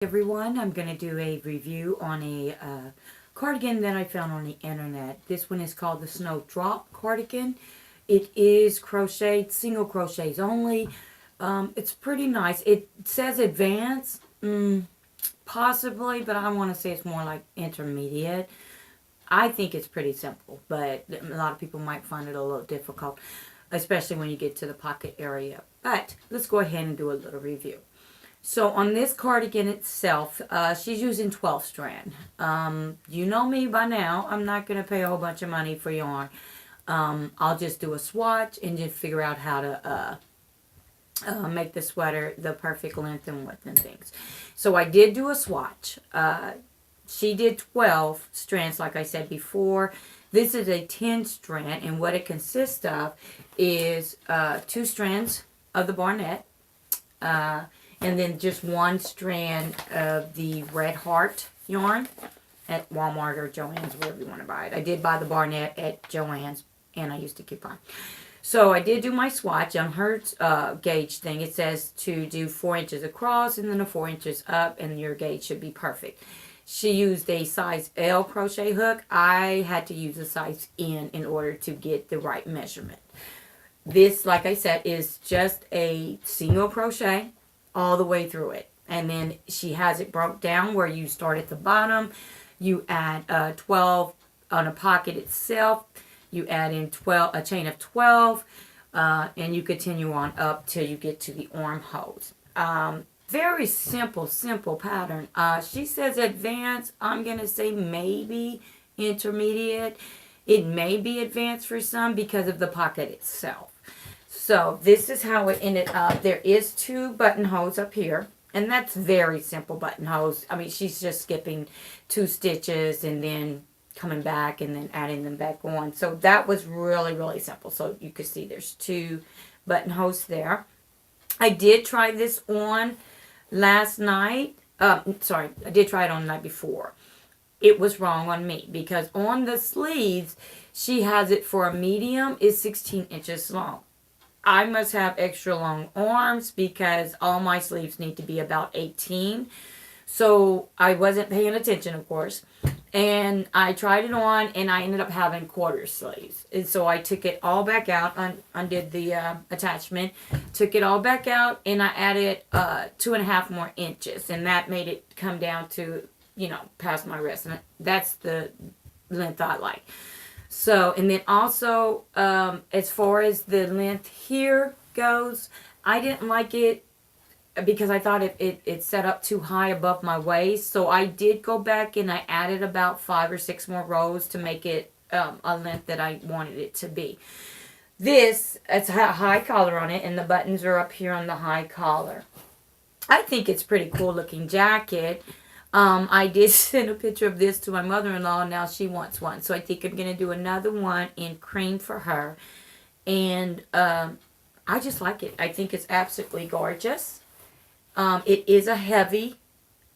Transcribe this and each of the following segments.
Everyone, I'm going to do a review on a cardigan that I found on the internet. This one is called the Snowdrop cardigan. It is crocheted, single crochets only. It's pretty nice. It says advanced, possibly, but I want to say it's more like intermediate. I think it's pretty simple, but a lot of people might find it a little difficult, especially when you get to the pocket area. But let's go ahead and do a little review. So on this cardigan itself, she's using 12 strand. You know me by now. I'm not going to pay a whole bunch of money for yarn. I'll just do a swatch and just figure out how to make the sweater the perfect length and width and things. So I did do a swatch. She did 12 strands like I said before. This is a 10 strand, and what it consists of is 2 strands of the bernat. And then just 1 strand of the red heart yarn at Walmart or Joann's, wherever you want to buy it. I did buy the bernat at Joann's, and I used a coupon. So I did do my swatch on her gauge thing. It says to do 4 inches across and then a 4 inches up, and your gauge should be perfect. She used a size L crochet hook. I had to use a size N in order to get the right measurement. This, like I said, is just a single crochet all the way through it, and then she has it broke down where you start at the bottom, you add 12 on a pocket itself, you add in 12 a chain of 12, and you continue on up till you get to the armholes. Very simple pattern. She says advanced. I'm gonna say maybe intermediate. It may be advanced for some because of the pocket itself. So this is how it ended up. There is 2 buttonholes up here, and that's very simple buttonholes. I mean, she's just skipping 2 stitches and then coming back and then adding them back on. So that was really simple. So you can see there's 2 buttonholes there. I did try this on last night. Sorry, I did try it on the night before. It was wrong on me because on the sleeves, she has it for a medium is 16 inches long. I must have extra long arms because all my sleeves need to be about 18. So I wasn't paying attention, of course. And I tried it on, and I ended up having quarter sleeves. And so I took it all back out, undid the attachment, took it all back out, and I added 2.5 more inches. And that made it come down to, past my wrist. And that's the length I like. So, and then also, as far as the length here goes, I didn't like it because I thought it set up too high above my waist. So I did go back and I added about 5 or 6 more rows to make it a length that I wanted it to be. This, it's a high collar on it, and the buttons are up here on the high collar. I think it's pretty cool looking jacket. I did send a picture of this to my mother-in-law, and now she wants one. So I think I'm going to do another one in cream for her. And I just like it. I think it's absolutely gorgeous. It is a heavy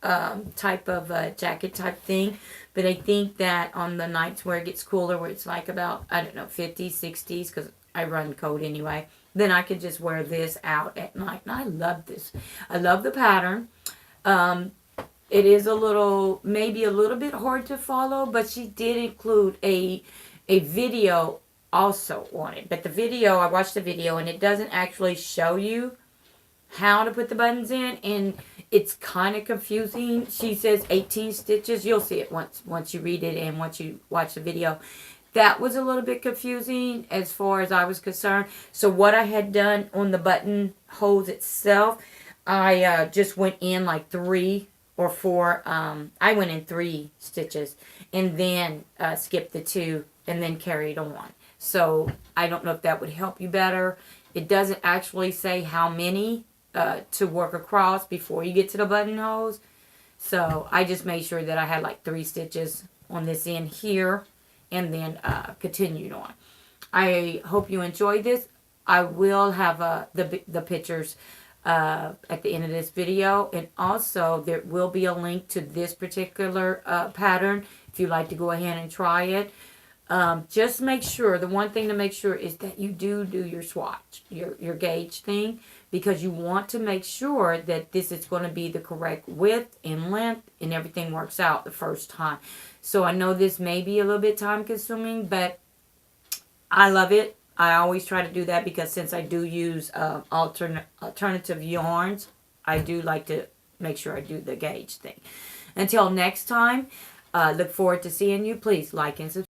type of jacket type thing. But I think that on the nights where it gets cooler, where it's like about, 50s, 60s, because I run cold anyway, then I could just wear this out at night. And I love this. I love the pattern. It is maybe a little bit hard to follow, but she did include a video also on it. But the video, I watched the video, and it doesn't actually show you how to put the buttons in, and it's kind of confusing. She says 18 stitches. You'll see it once you read it and once you watch the video. That was a little bit confusing as far as I was concerned. So what I had done on the button holes itself, I just went in like 3 or 4, I went in 3 stitches and then skipped the 2 and then carried on. So I don't know if that would help you better. It doesn't actually say how many to work across before you get to the buttonholes. So I just made sure that I had like 3 stitches on this end here and then continued on. I hope you enjoyed this. I will have the pictures at the end of this video, and also there will be a link to this particular pattern if you'd like to go ahead and try it. Just make sure, the one thing to make sure is that you do your swatch, your gauge thing, because you want to make sure that this is going to be the correct width and length and everything works out the first time. So I know this may be a little bit time consuming, but I love it. I always try to do that because since I do use alternative yarns, I do like to make sure I do the gauge thing. Until next time, look forward to seeing you. Please like and subscribe.